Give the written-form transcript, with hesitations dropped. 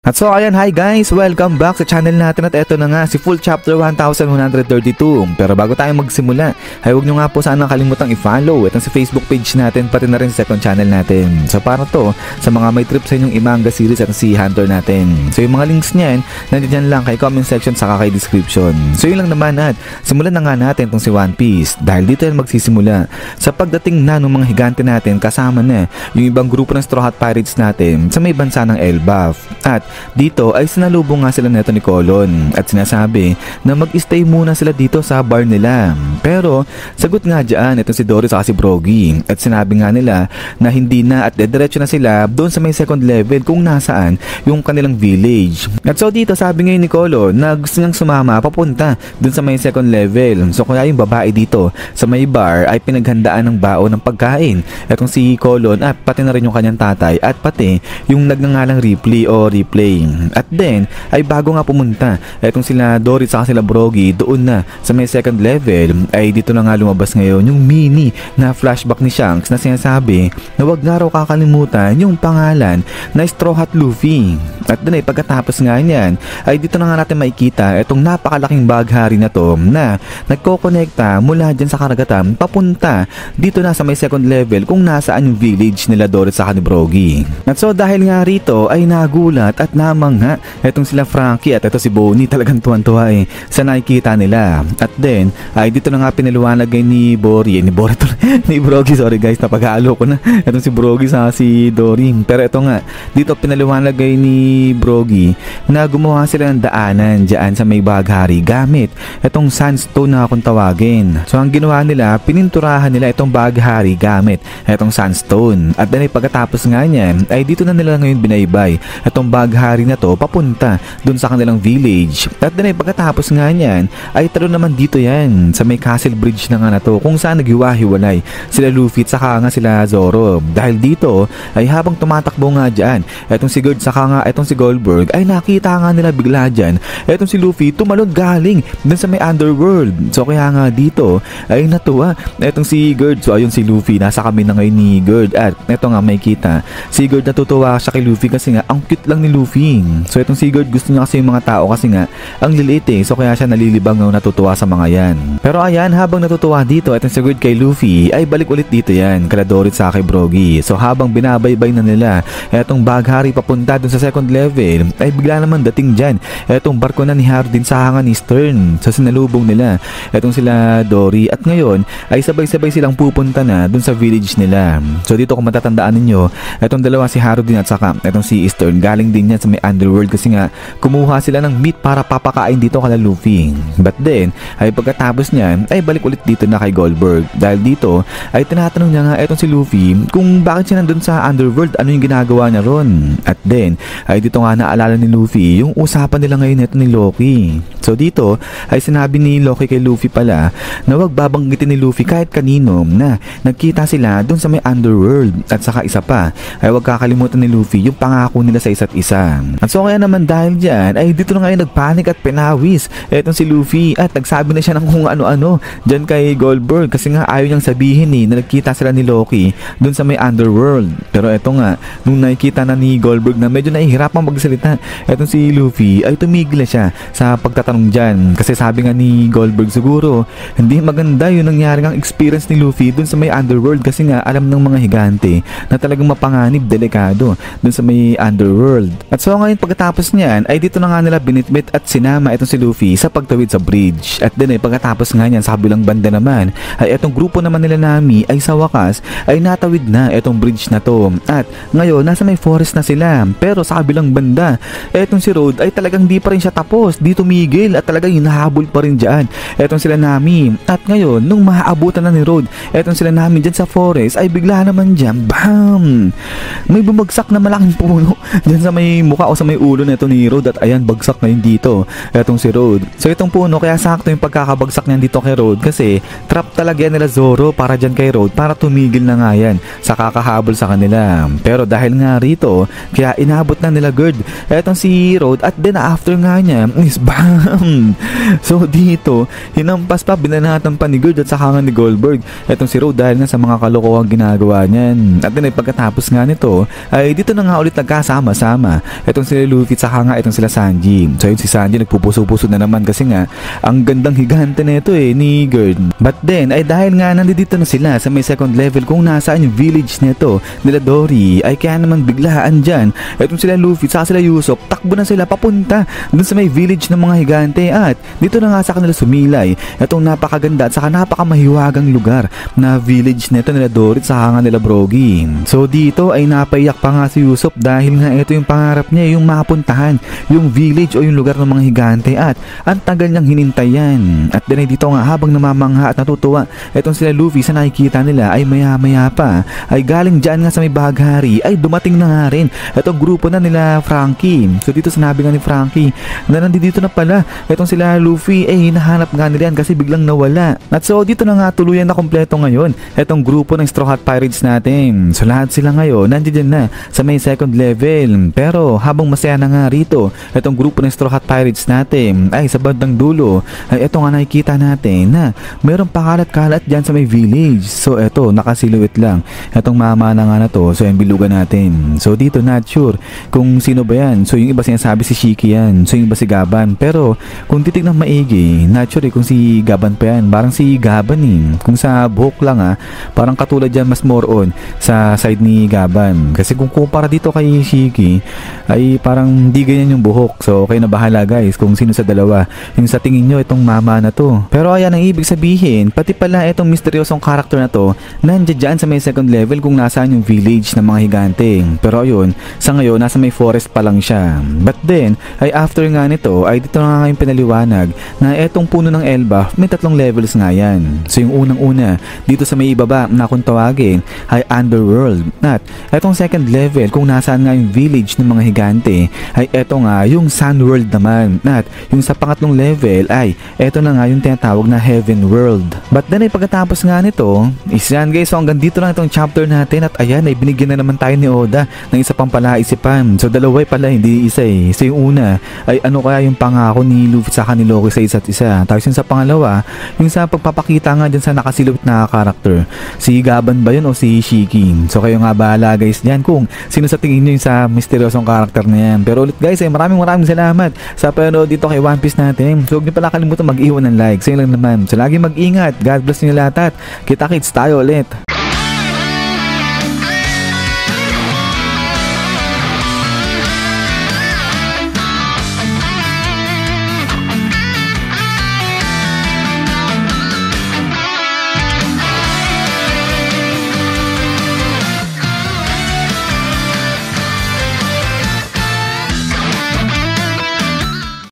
At so ayan, hi guys! Welcome back sa channel natin at eto na nga si full chapter 1132. Pero bago tayo magsimula, ay huwag nyo nga po sana kalimutang i-follow itong sa Facebook page natin pati na rin sa second channel natin. So para to sa mga may trip sa inyong i-manga series at si Hunter natin. So yung mga links niyan, nandiyan lang kay comment section saka kay description. So yun lang naman at simulan na nga natin itong si One Piece dahil dito yan magsisimula. Sa pagdating na ng mga higante natin kasama na yung ibang grupo ng Straw Hat Pirates natin sa may bansa ng Elbaf. At dito ay sinalubong nga sila neto ni Colon at sinasabi na mag-stay muna sila dito sa bar nila. Pero sagot nga dyan itong si Dory at si Brogy at sinabi nga nila na hindi na at dediretso na sila doon sa may second level kung nasaan yung kanilang village. At so dito sabi ngayon ni Colon na gusto niyang sumama papunta doon sa may second level. So kaya yung babae dito sa may bar ay pinaghandaan ng baon ng pagkain. Itong si Colon at pati na rin yung kanyang tatay at pati yung nagngangalang Ripley o Replay. At then ay bago nga pumunta etong sila Dory at sila Brogy doon na sa may second level ay dito na nga lumabas ngayon yung mini na flashback ni Shanks na sinasabi na wag nga raw kakalimutan yung pangalan na Straw Hat Luffy. At then ay pagkatapos nga niyan ay dito na nga natin makikita etong napakalaking baghari na to na nagkokonekta mula dyan sa karagatan papunta dito na sa may second level kung nasaan yung village nila Dory at ni Brogy. At so dahil nga rito ay nagulat at namangha etong sila Frankie at ito si Bonnie talagang tuwan-tuwa sa nakikita nila. At then ay dito na nga pinaluwanag ni Brogy, sorry guys, napag-aalo ko na etong si Brogy sa si Dory. Pero ito nga dito pinaluwanag ni Brogy na gumawa sila ng daanan dyan sa may baghari gamit etong sandstone na kung tawagin. So ang ginawa nila, pininturahan nila itong baghari gamit etong sandstone. At then ay pagkatapos nga niyan ay dito na nila ngayon binaybay etong baghari na to papunta dun sa kanilang village. At then ay pagkatapos nga niyan ay talo naman dito yan sa may castle bridge na nga na to kung saan naghiwa-hiwalay sila Luffy at saka nga sila Zoro. Dahil dito ay habang tumatakbo nga dyan etong si Gerd saka nga etong si Goldberg ay nakita nga nila bigla dyan etong si Luffy tumalon galing dun sa may underworld. So kaya nga dito ay natuwa etong si Gerd. So ayun si Luffy nasa kami na ngayon ni Gerd at eto nga may kita si Gerd natutuwa siya kay Luffy kasi nga ang cute lang ni Luffy. So itong si Gerd gusto niya kasi yung mga tao kasi nga ang liliit so kaya siya nalilibang ng natutuwa sa mga yan. Pero ayan habang natutuwa dito itong si Gerd kay Luffy ay balik ulit dito yan kala Dory sa kay Brogy. So habang binabaybay na nila etong baghari papunta dun sa second level ay bigla naman dating dyan etong barko na ni Hardin sa hangan ni Stern. So sinalubong nila etong sila Dory at ngayon ay sabay-sabay silang pupunta na dun sa village nila. So dito kung matatandaan ninyo etong dalawa si Hardin at saka etong si Stern galing din yan sa may underworld kasi nga kumuha sila ng meat para papakain dito kala Luffy. But then ay pagkatapos niyan ay balik ulit dito na kay Goldberg dahil dito ay tinatanong niya nga etong si Luffy kung bakit siya nandun sa underworld, ano yung ginagawa niya ron. At then ay dito nga naalala ni Luffy yung usapan nila ngayon ito ni Loki. So dito ay sinabi ni Loki kay Luffy pala na wag babanggitin ni Luffy kahit kanino na nagkita sila dun sa may underworld. At saka isa pa ay wag kakalimutan ni Luffy yung pangako nila sa isa't isa. At so kaya naman dahil dyan ay dito na ngayon nagpanik at pinawis etong si Luffy at nagsabi na siya ng kung ano-ano dyan kay Goldberg kasi nga ayaw niyang sabihin na nagkita sila ni Loki dun sa may underworld. Pero eto nga nung nakikita na ni Goldberg na medyo nahihirapang magsalita etong si Luffy ay tumigil na siya sa pagtatanong dyan kasi sabi nga ni Goldberg siguro hindi maganda yung nangyari ng experience ni Luffy dun sa may underworld kasi nga alam ng mga higante na talagang mapanganib, delikado dun sa may underworld. At so ngayon pagkatapos niyan ay dito na nga nila binitbit at sinama itong si Luffy sa pagtawid sa bridge. At din ay pagkatapos nga niyan sa kabilang banda naman ay itong grupo naman nila Nami ay sa wakas ay natawid na itong bridge na to. At ngayon nasa may forest na sila pero sa kabilang banda etong si Road ay talagang di pa rin siya tapos, di tumigil at talagang hinahabol pa rin dyan etong sila Nami. At ngayon nung maaabutan na ni Road etong sila Nami dyan sa forest ay bigla naman dyan BAM! May bumagsak na malaking puno dyan sa may mukha o sa may ulo na ito ni Road at ayan bagsak na yun dito etong si Road. So itong puno kaya sakto yung pagkakabagsak niyan dito kay Road kasi trap talaga yan nila Zoro para dyan kay Road para tumigil na nga yan sa kakahabol sa kanila. Pero dahil nga rito kaya inabot na nila Gerd etong si Road at then after nga niya is BAM! So dito hinampas pa, binanatan pa ni Gerd at saka nga ni Goldberg etong si Road dahil nga sa mga kalokohang ginagawa niyan. At then ay pagkatapos nga nito ay dito na nga ulit nagkasama-sama itong sila Luffy saka nga itong sila Sanji. So yun si Sanji nagpupuso-puso na naman kasi nga ang gandang higante na ito ni Gerd. But then ay dahil nga nandito na sila sa may second level kung nasaan yung village nito nila Dory ay kaya naman biglaan dyan itong sila Luffy saka sila Usopp takbo na sila papunta dun sa may village ng mga higante at dito na nga sa kanila sumilay itong napakaganda at saka napakamahiwagang lugar na village nito nila Dory saka nga nila Brogy. So dito ay napaiyak pa nga si Usopp dahil nga ito yung pangarap niya yung mapuntahan yung village o yung lugar ng mga higante at ang tagal niyang hinintay yan. At din ay dito nga habang namamangha at natutuwa itong sila Luffy sa nakikita nila ay maya maya pa ay galing dyan nga sa may bahaghari ay dumating na nga rin itong grupo na nila Frankie. So dito sinabi nga ni Frankie na nandito na pala itong sila Luffy ay hinahanap nga nila yan kasi biglang nawala. At so dito na nga tuluyan na kompleto ngayon itong grupo ng Straw Hat Pirates natin. So lahat sila ngayon nandiyan na sa may second level. Pero habang masaya na nga rito itong grupo ng Straw Hat Pirates natin ay sa bandang dulo ay ito nga nakikita natin na mayroong pakalat-kalat dyan sa may village. So ito nakasiluit lang itong mama na nga na to. So yung bilugan natin. So dito not sure kung sino ba yan. So yung iba sinasabi si Shiki yan. So yung iba si Gaban. Pero kung titignan maigi not sure kung si Gaban pa yan. Parang si Gaban kung sa buhok lang parang katulad yan mas more on sa side ni Gaban. Kasi kung kumpara dito kay Shiki ay parang hindi ganyan yung buhok. So kayo na bahala guys kung sino sa dalawa yung sa tingin nyo itong mama na to. Pero ayan ang ibig sabihin pati pala itong misteryosong karakter na to nandiyan dyan sa may second level kung nasaan yung village ng mga higante. Pero ayun sa ngayon nasa may forest pa lang siya. But then ay after nga nito ay dito na nga yung pinaliwanag na etong puno ng Elbaf may 3 levels nga yan. So yung unang-una dito sa may ibaba na kung tawagin ay Underworld. At etong second level kung nasaan nga yung village ng mga higante ay eto nga yung Sunworld naman. At yung sa pangatlong level ay eto na nga yung tinatawag na Heaven World. But then ay pagkatapos nga nito is yan guys. So hanggang dito lang itong chapter natin at ayan ay binigyan na naman tayo ni Oda ng isa pang palaisipan. So dalawa pala hindi isa So yung una ay ano kaya yung pangako ni Luffy sa ni Loki sa isa't isa. Tapos yung sa pangalawa yung sa pagpapakita nga dyan sa nakasiluwit na karakter. Si Gaban ba yun o si Shiki? So kayo nga bahala guys dyan kung sino sa tingin nyo yung sa misteryosong karakter na yan. Pero ulit guys ay maraming salamat sa panood dito kay One Piece natin. So huwag nyo pala kalimutan mag-iwan ng like. So yun lang naman. So lagi mag-ingat. God bless nyo lahat at kita-kits tayo ulit.